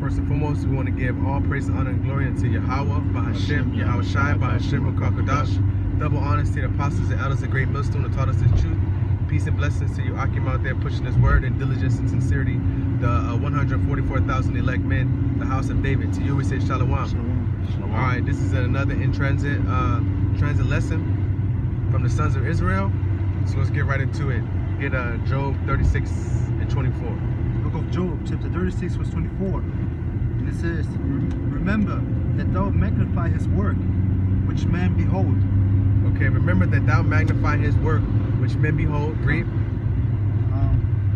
First and foremost, we want to give all praise, honor, and glory unto Yahweh, Bahashem, Yahweh Shai, Bahashem, Kakodash. Double honors to the apostles and elders of Great Millstone who taught us this truth. Peace and blessings to you, Akim, out there pushing this word in diligence and sincerity. The 144,000 elect men, the house of David. To you we say Shalom. Shalom. All right, this is another in transit lesson from the sons of Israel. So let's get right into it. Get Job 36 and 24. Book of Job, chapter 36, verse 24. And it says, remember that thou magnify his work, which man behold. Okay, remember that thou magnify his work, which men behold. Read.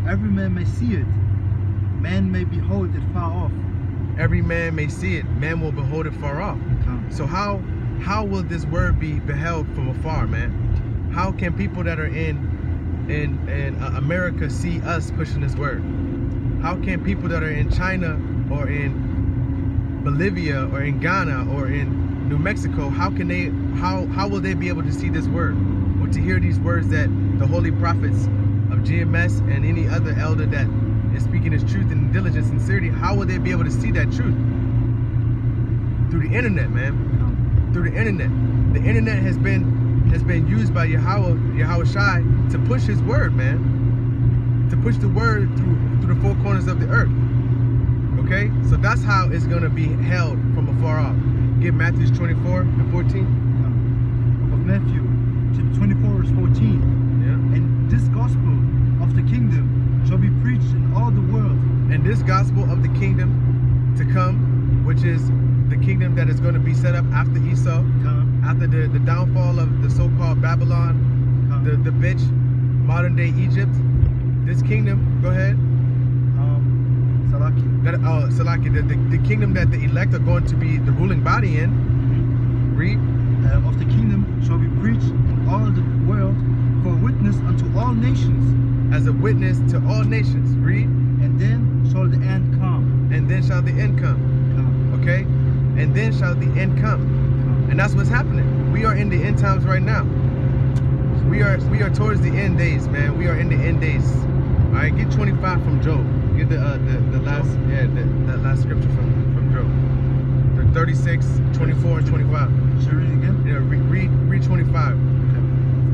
Every man may see it. Man may behold it far off. Every man may see it. Man will behold it far off. So how will this word be beheld from afar, man? How can people that are in America see us pushing this word? How can people that are in China or in Bolivia or in Ghana or in New Mexico, how will they be able to see this word or to hear these words that the holy prophets of GMS and any other elder that is speaking his truth in diligence and sincerity, how will they be able to see that truth? Through the internet, man. Through the internet. The internet has been used by Yahweh Shai to push his word, man. To push the word through the four corners of the earth. Okay? So that's how it's gonna be held from afar off. Give Matthew 24 and 14. Book of Matthew, chapter 24, verse 14. Yeah. And this gospel of the kingdom shall be preached in all the world. And this gospel of the kingdom to come, which is the kingdom that is going to be set up after Esau, after the downfall of the so-called Babylon, the bitch, modern day Egypt. This kingdom, go ahead. Salaki. The kingdom that the elect are going to be the ruling body in. Read. Of the kingdom shall be preached in all the world for a witness unto all nations. As a witness to all nations. Read. And then shall the end come. And then shall the end come. Okay? And then shall the end come. And that's what's happening. We are in the end times right now. We are towards the end days, man. We are in the end days. All right, get 25 from Job. Get the last that last scripture from Job. The 36, 24, and 25. Should I read it again? Yeah, read 25. Okay.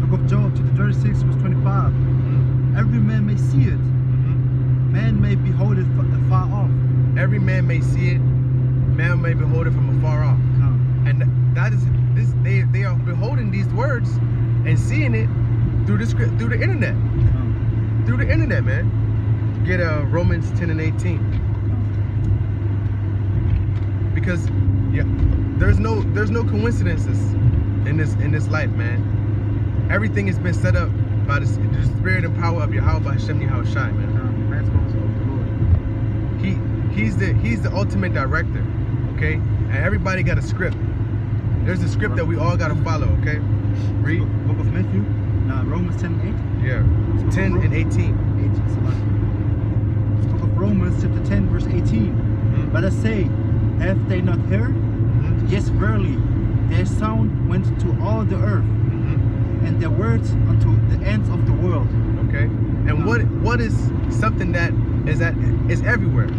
Book of Job, chapter 36, verse 25. Every man may see it. Man may behold it far off. Every man may see it. Man may behold it from afar off. And that is this. They are beholding these words and seeing it through the internet. Through the internet, man. Get Romans 10 and 18. Because there's no coincidences in this life, man. Everything has been set up by the spirit and power of Yahweh Hashem Yahweh Shai, man. He's the ultimate director, okay? And everybody got a script. There's a script that we all got to follow, okay? Read. Book of Matthew, Romans 10 and 8. Yeah, 10 and 18. 18. Book of Romans, chapter 10, verse 18. But I say, have they not heard? Yes, verily, their sound went to all the earth, and their words unto the ends of the world. Okay. And what is something that is everywhere?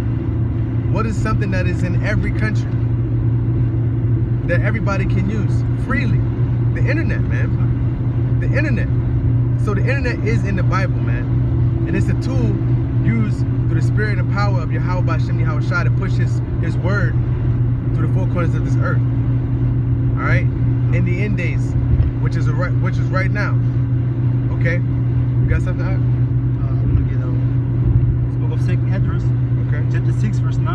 What is something that is in every country that everybody can use freely? The internet, man. The internet. So the internet is in the Bible, man. And it's a tool used through the spirit and power of Yahweh Hashem Yahweh Shai to push his word through the four corners of this earth. Alright? In the end days, which is right now. Okay? You got something to add? I'm gonna get this book of 2nd Esdras, okay, chapter 6, verse 9.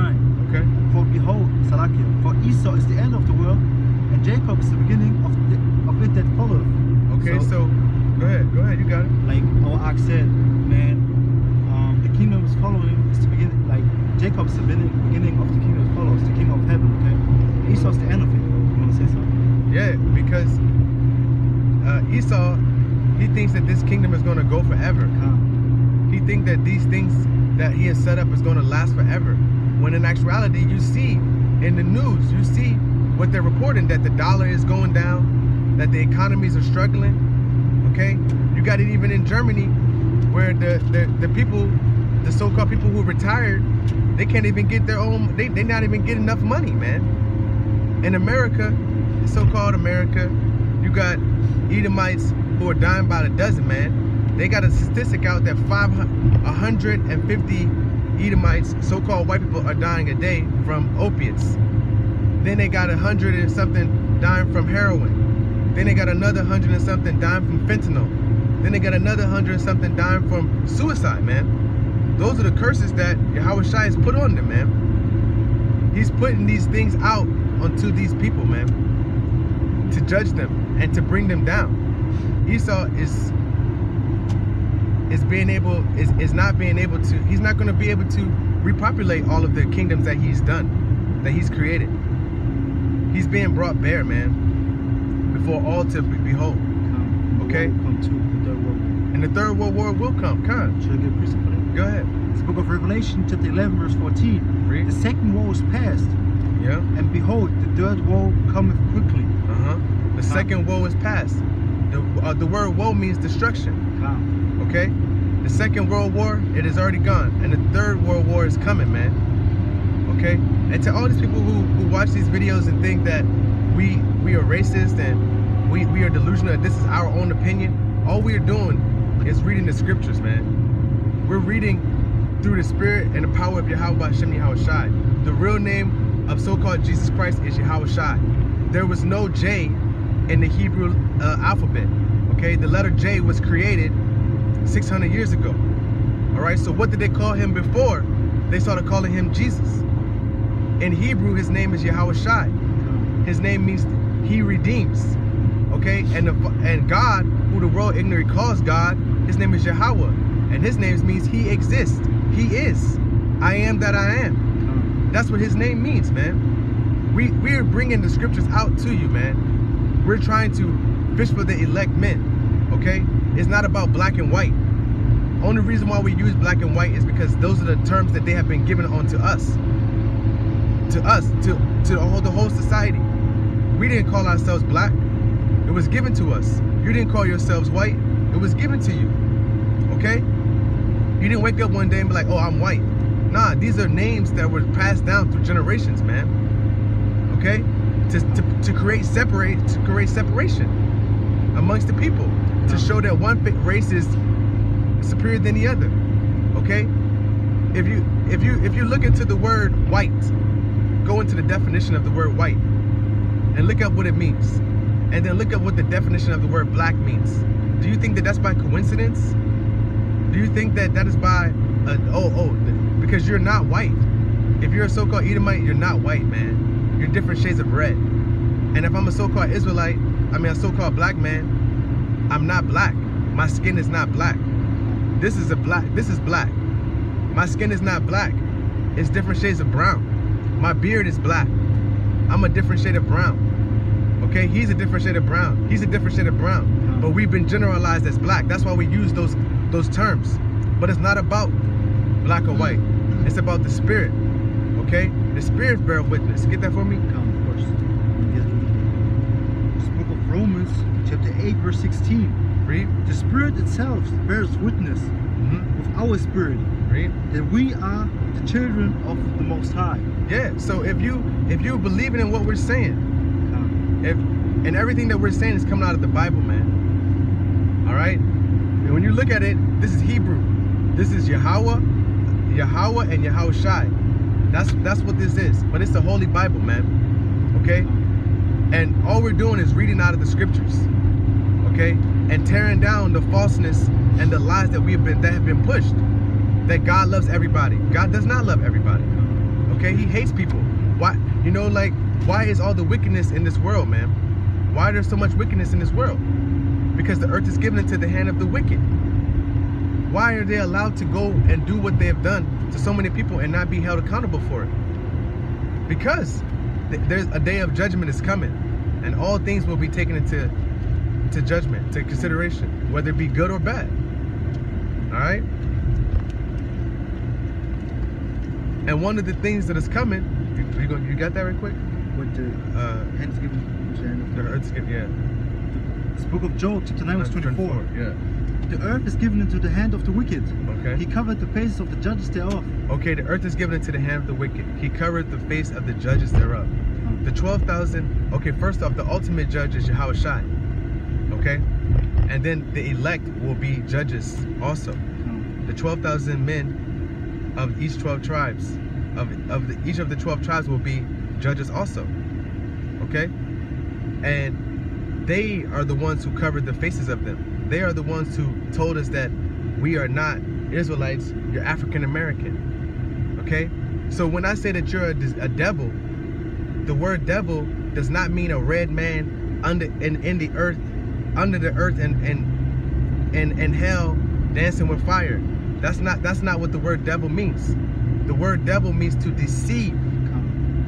Okay. For behold, Salakia, for Esau is the end of the world, and Jacob is the beginning of it that followeth. Okay, so go ahead, you got it. Like our Ak said, man, the kingdom is following is the beginning. Like Jacob is the beginning of the kingdom follows, the kingdom of heaven. Okay, Esau is the end of it. You wanna say something? Yeah, because Esau, he thinks that this kingdom is going to go forever. He thinks that these things that he has set up is going to last forever. When in actuality, you see in the news, you see what they're reporting, that the dollar is going down, that the economies are struggling. Okay, you got it even in Germany, where the people, the so-called people who retired, They can't even get their own, they not even get enough money, man. In America, so-called America, you got Edomites who are dying by the dozen, man. They got a statistic out that 150 Edomites, so-called white people, are dying a day from opiates. Then they got 100 and something dying from heroin. Then they got another 100 and something dying from fentanyl. Then they got another 100 and something dying from suicide, man. Those are the curses that Yahweh Shai has put on them, man. He's putting these things out onto these people, man, to judge them and to bring them down. Esau is not being able to, he's not going to be able to repopulate all of the kingdoms that he's done, that he's created. He's being brought bare, man, before all to behold. Okay? Come to the third world war. And the third world war will come. Should I get a precept for that? Go ahead. It's the book of Revelation, chapter 11, verse 14. Read. The second war is past. Yeah. And behold, the third woe cometh quickly. The second woe is past. The word woe means destruction. Okay? The second world war, it is already gone. And the third world war is coming, man. Okay? And to all these people who watch these videos and think that we are racist and we are delusional, this is our own opinion, all we are doing is reading the scriptures, man. We're reading through the spirit and the power of Yahweh Hashem Yahweh Shai. The real name of so-called Jesus Christ is Yahweh Shai. There was no J in the Hebrew alphabet. Okay, the letter J was created 600 years ago. All right, so what did they call him before they started calling him Jesus? In Hebrew, his name is Yahweh Shai. His name means he redeems. Okay, and God, who the world ignorantly calls God, his name is Yahweh, and his name means he exists. He is. I am that I am. That's what his name means, man. We're bringing the scriptures out to you, man. We're trying to fish for the elect men. Okay, it's not about black and white. Only reason why we use black and white is because those are the terms that they have been given onto us. To the whole society. We didn't call ourselves black. It was given to us. You didn't call yourselves white. It was given to you. Okay? You didn't wake up one day and be like, oh, I'm white. Nah, these are names that were passed down through generations, man. Okay? To create separation amongst the people. To show that one race is superior than the other. Okay? If you look into the word white, go into the definition of the word white and look up what it means. And then look up what the definition of the word black means. Do you think that that's by coincidence? Do you think that that is by, because you're not white. If you're a so-called Edomite, you're not white, man. You're different shades of red. And if I'm a so-called Israelite, a so-called black man, I'm not black. My skin is not black. This is black. My skin is not black. It's different shades of brown. My beard is black. I'm a different shade of brown. Okay, he's a different shade of brown. He's a different shade of brown. But we've been generalized as black. That's why we use those terms. But it's not about black or white. It's about the spirit. Okay? The spirits bear witness. Get that for me? Come, of course. This book of Romans, chapter 8, verse 16. Read. The spirit itself bears witness with our spirit that we are the children of the Most High. Yeah, so if you're believing in what we're saying, and everything that we're saying is coming out of the Bible, man. All right? And when you look at it, this is Hebrew. This is Yahweh, and Yahweh Shai. That's what this is. But it's the Holy Bible, man. Okay? And all we're doing is reading out of the scriptures. Okay? And tearing down the falseness and the lies that have been pushed. That God loves everybody. God does not love everybody. Okay? He hates people. Why? You know, like, why is all the wickedness in this world, man? Why there's so much wickedness in this world? Because the earth is given into the hand of the wicked. Why are they allowed to go and do what they have done to so many people and not be held accountable for it? Because there's a day of judgment is coming, and all things will be taken into judgment, to consideration, whether it be good or bad. All right? And one of the things that is coming, you got that right quick? With the Thanksgiving. The Earth's, yeah. This book of Job, chapter 9, verse 24. Yeah. The earth is given into the hand of the wicked. Okay. He covered the faces of the judges thereof. Okay, the earth is given into the hand of the wicked. He covered the face of the judges thereof. The 12,000, okay, first off, the ultimate judge is Yahweh Shai. Okay? And then the elect will be judges also. The 12,000 men of each 12 tribes, each of the 12 tribes will be judges also. Okay? And they are the ones who covered the faces of them. They are the ones who told us that we are not Israelites, you're African American. Okay? So when I say that you're a devil, the word devil does not mean a red man under the earth and hell dancing with fire. That's not what the word devil means. The word devil means to deceive,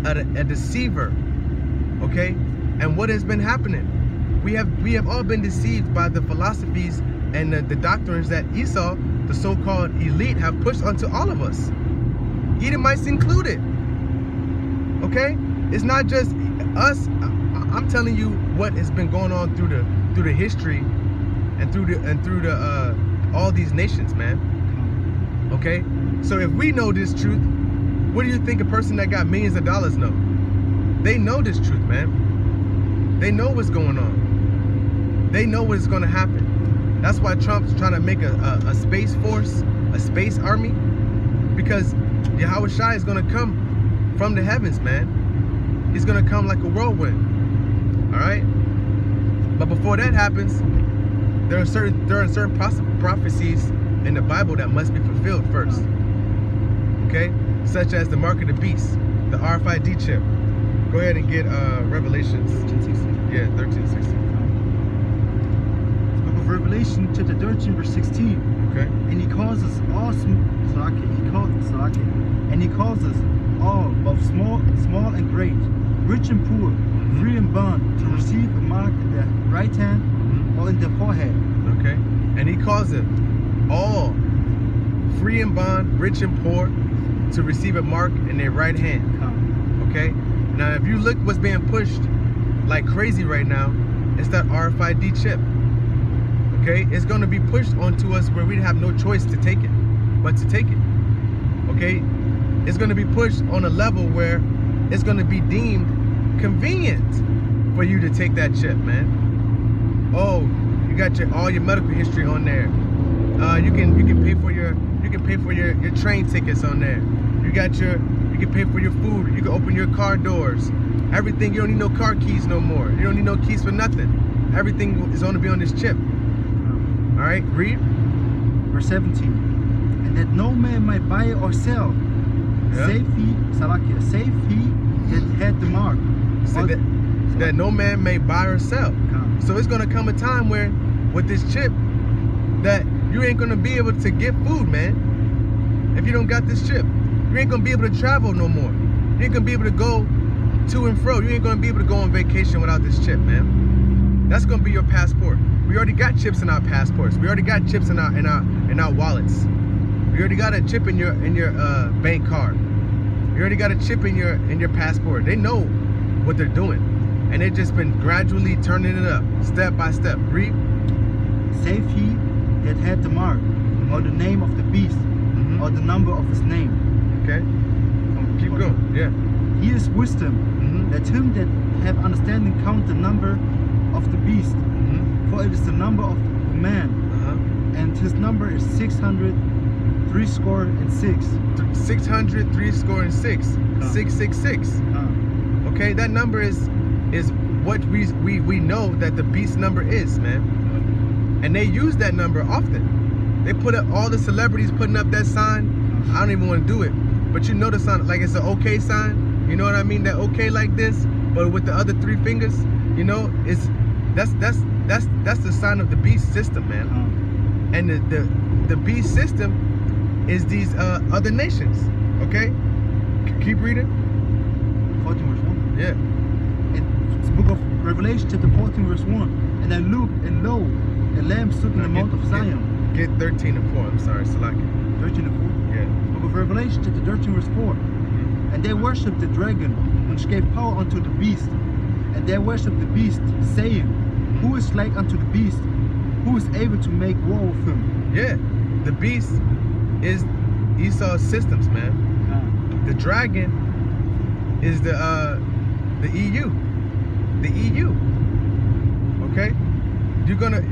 a deceiver. Okay? And what has been happening? We have all been deceived by the philosophies and the doctrines that Esau, the so-called elite, have pushed onto all of us, Edomites included. Okay? It's not just us. I'm telling you what has been going on through the history and through the all these nations, man. Okay? So if we know this truth, what do you think a person that got millions of dollars know? They know this truth, man. They know what's going on. They know what's going to happen. That's why Trump's trying to make a space force, a space army, because Yahweh Shai is going to come from the heavens, man. He's going to come like a whirlwind. All right? But before that happens, there are certain prophecies in the Bible that must be fulfilled first. Okay? Such as the mark of the beast, the RFID chip. Go ahead and get Revelations. 13:16. Yeah, 13:16. Book of Revelation, chapter 13, verse 16. Okay. And he calls us all he calls us all, both small and great, rich and poor, free and bond, to receive a mark in their right hand or in their forehead. Okay. And he calls it all, free and bond, rich and poor, to receive a mark in their right hand. Okay. Now, if you look what's being pushed like crazy right now, it's that RFID chip. Okay. It's going to be pushed onto us where we have no choice to take it, but to take it. Okay. It's going to be pushed on a level where it's going to be deemed convenient for you to take that chip, man. Oh, you got all your medical history on there. You can pay for your train tickets on there. You can pay for your food. You can open your car doors. Everything. You don't need no car keys no more. You don't need no keys for nothing. Everything is going to be on this chip. All right, read. Verse 17. And that no man might buy or sell, save he that had the mark. So that no man may buy or sell. So it's going to come a time where, with this chip, that you ain't going to be able to get food, man. If you don't got this chip, you ain't going to be able to travel no more. You ain't going to be able to go to and fro. You ain't going to be able to go on vacation without this chip, man. That's going to be your passport. We already got chips in our passports. We already got chips in our wallets. We already got a chip in your bank card. You already got a chip in your passport. They know what they're doing, and they've just been gradually turning it up, step by step. Read. Save he that had the mark, or the name of the beast, or the number of his name. Okay. Keep going. Yeah. He is wisdom. Let him that have understanding count the number of the beast, for it is the number of the man, and his number is 600. 666. 666. 666. Okay, that number is what we know that the beast number is, man. And they use that number often. They put up all the celebrities putting up that sign. I don't even want to do it, but you know the sign, like it's an okay sign. You know what I mean? That okay like this, but with the other 3 fingers. You know, that's the sign of the beast system, man. And the beast system is these other nations. Okay? Keep reading. 14 verse 1. Yeah. In the book of Revelation, chapter 14 verse 1. And I looked, and lo, a lamb stood in the mount of Zion. Get 13 and 4. I'm sorry, Salaki. 13 and 4? Yeah. Book of Revelation, chapter 13 verse 4. And they worshipped the dragon, which gave power unto the beast. And they worshipped the beast, saying, Who is like unto the beast? who is able to make war with him. Yeah, the beast is Esau's systems, man. The dragon is the EU. The EU. Okay?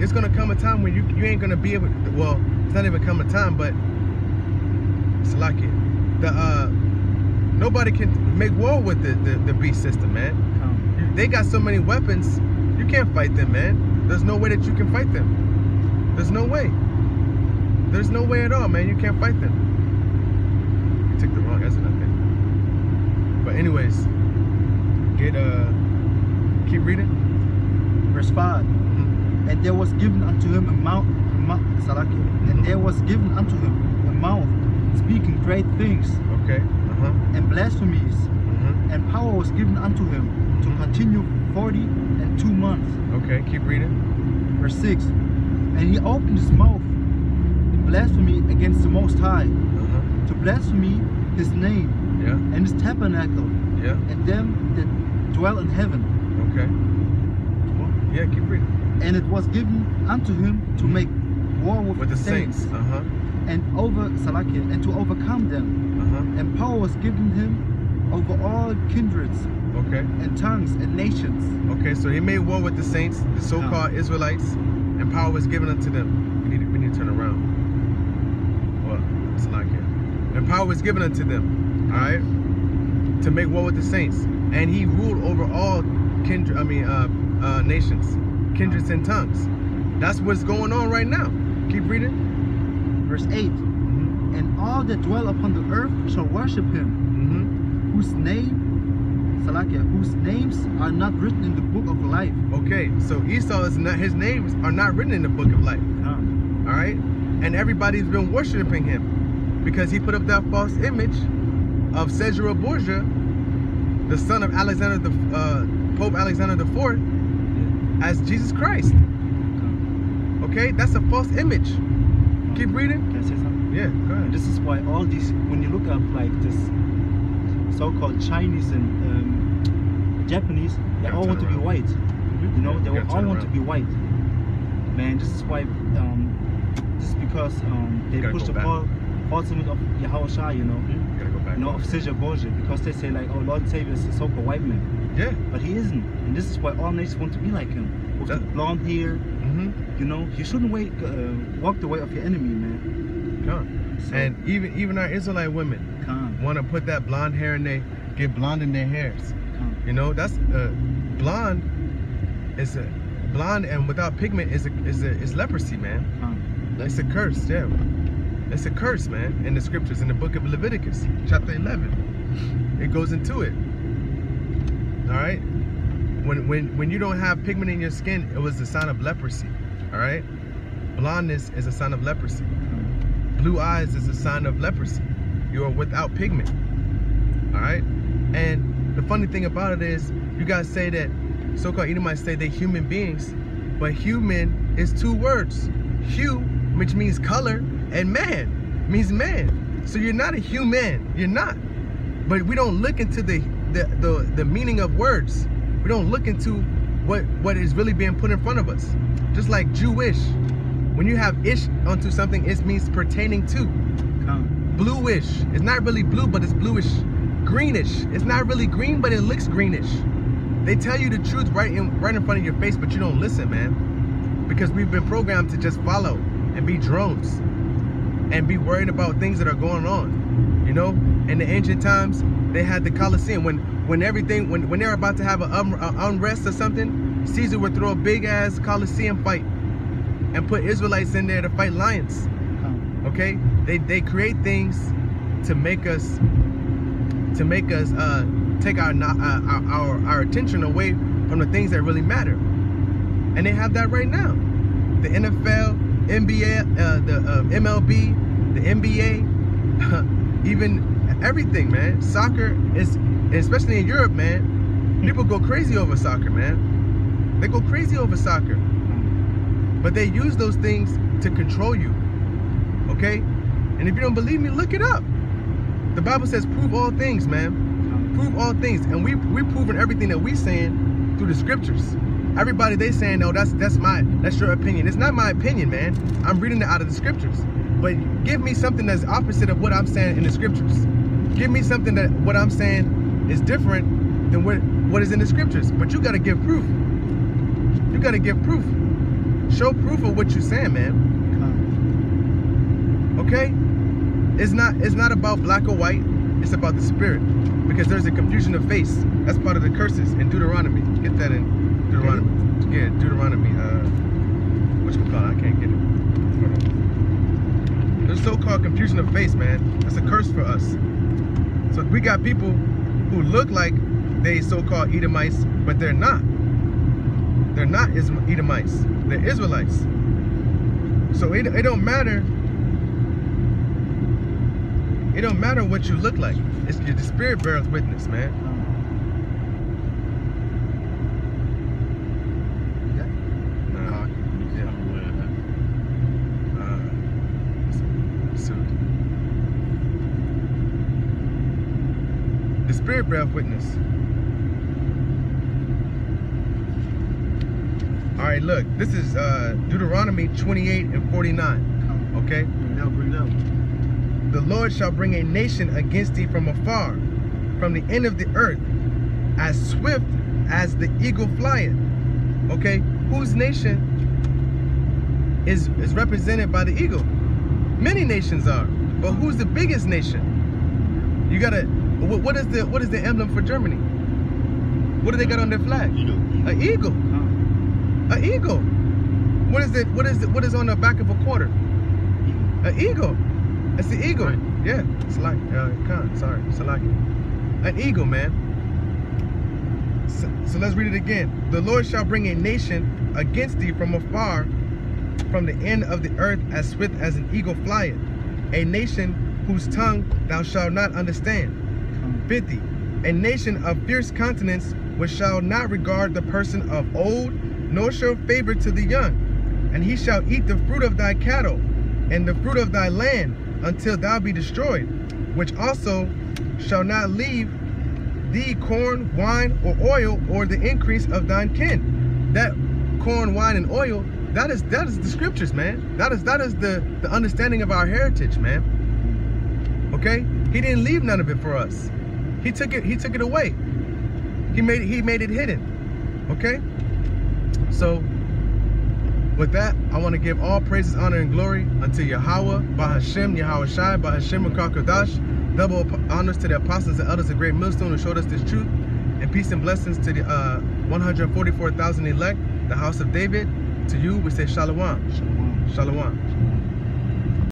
It's gonna come a time when you ain't gonna be able to, well, it's not even come a time, but it's like it. Nobody can make war with the beast system, man. They got so many weapons, you can't fight them, man. There's no way that you can fight them. There's no way. There's no way at all, man. You can't fight them. You took the wrong exit, I think. But anyways, keep reading. Verse 5. And there was given unto him a mouth, and there was given unto him a mouth speaking great things, okay, and blasphemies, and power was given unto him to continue 42 months. Okay, keep reading. Verse 6. And he opened his mouth in blasphemy against the Most High, to blaspheme his name, and his tabernacle, and them that dwell in heaven. Okay. Yeah, keep reading. And it was given unto him to make war with the saints, and and to overcome them. And power was given him over all kindreds, and tongues and nations. Okay, so he made war with the saints, the so-called Israelites, and power was given unto them. We need to turn around. Well, it's like it. And power was given unto them, all right, to make war with the saints. And he ruled over all kindred, nations, kindreds and tongues. That's what's going on right now. Keep reading. Verse 8. And all that dwell upon the earth shall worship him, whose names are not written in the book of life. Okay, so Esau is not, his names are not written in the book of life. All right, and everybody's been worshiping him because he put up that false image of Caesar Borgia, the son of Alexander, Pope Alexander IV, as Jesus Christ. Okay, that's a false image. Keep reading. Can I say something? Yeah, go ahead. This is why all these, when you look up like this so-called Chinese and Japanese, they all want to be white. You know, they all want to be white. Man, this is why. This is because they push the false image of Yahweh, you know, of Caesar Borgia, because they say like, oh, Lord and Savior is a so-called white man. Yeah. But he isn't, and this is why all nations want to be like him, with the blonde hair. You know, you shouldn't walk the way of your enemy, man. So, and even our Israelite women want to put that blonde hair and they get blonde in their hairs. You know, that's blonde is a blonde, and without pigment is leprosy, man. It's a curse, yeah. It's a curse, man. In the scriptures, in the book of Leviticus, chapter 11, it goes into it. All right. When you don't have pigment in your skin, it was a sign of leprosy. All right. Blondness is a sign of leprosy. Blue eyes is a sign of leprosy. You are without pigment. All right. And the funny thing about it is, you guys say that so-called Edomites say they're human beings, but human is two words. Hue, which means color, and man means man. So you're not a human. You're not. But we don't look into the meaning of words. We don't look into what is really being put in front of us. Just like Jewish, when you have ish onto something, it means pertaining to. Bluish, it's not really blue, but it's bluish. Greenish, it's not really green, but it looks greenish. They tell you the truth right in front of your face, but you don't listen, man. Because we've been programmed to just follow and be drones and be worried about things that are going on. You know, in the ancient times, they had the Colosseum. When they were about to have an unrest or something, Caesar would throw a big ass Colosseum fight and put Israelites in there to fight lions. Okay, they create things to make us take our attention away from the things that really matter. And they have that right now. The NFL, NBA, the MLB, the NBA, even everything, man. Soccer is, especially in Europe, man, people go crazy over soccer, man. They go crazy over soccer. But they use those things to control you, okay? And if you don't believe me, look it up. The Bible says prove all things, man. Prove all things. And we're proving everything that we're saying through the scriptures. everybody they saying, no, that's your opinion. It's not my opinion, man. I'm reading it out of the scriptures. But give me something that's opposite of what I'm saying in the scriptures. Give me something that what I'm saying is different than what is in the scriptures. But you gotta give proof. You gotta give proof. Show proof of what you're saying, man. Okay? It's not about black or white. It's about the spirit. Because there's a confusion of face. That's part of the curses in Deuteronomy. Get that in Deuteronomy. Yeah, Deuteronomy. Whatchamacallit? I can't get it. Hold on. There's so-called confusion of face, man. That's a curse for us. So we got people who look like they so-called Edomites, but they're not. They're not Edomites. They're Israelites. So it don't matter. It don't matter what you look like. It's the spirit bears witness, man. The spirit bears witness. All right, look. This is Deuteronomy 28 and 49. Okay. Bring it up. The Lord shall bring a nation against thee from afar, from the end of the earth, as swift as the eagle flieth. Okay, whose nation is represented by the eagle? Many nations are, but who's the biggest nation? You gotta. What is the emblem for Germany? What do they got on their flag? Eagle. An eagle. An eagle. What is on the back of a quarter? An eagle. It's the eagle. Right. Yeah. It's like sorry. Salaki. An eagle, man. So let's read it again. The Lord shall bring a nation against thee from afar, from the end of the earth, as swift as an eagle flieth. A nation whose tongue thou shalt not understand. 50. A nation of fierce countenance, which shall not regard the person of old, nor show favor to the young. And he shall eat the fruit of thy cattle, and the fruit of thy land, until thou be destroyed, which also shall not leave thee corn, wine, or oil, or the increase of thine kin. That corn, wine, and oil, that is the scriptures, man. That is the understanding of our heritage, man. Okay? He didn't leave none of it for us. He took it away. He made it hidden. Okay? So with that, I want to give all praises, honor, and glory unto Yahweh, Bahashem, Yahweh Shai, Bahashem, Kodash. Double honors to the apostles and elders of Great Millstone who showed us this truth. And peace and blessings to the 144,000 elect, the house of David. To you, we say Shalom. Shalom. Shalom.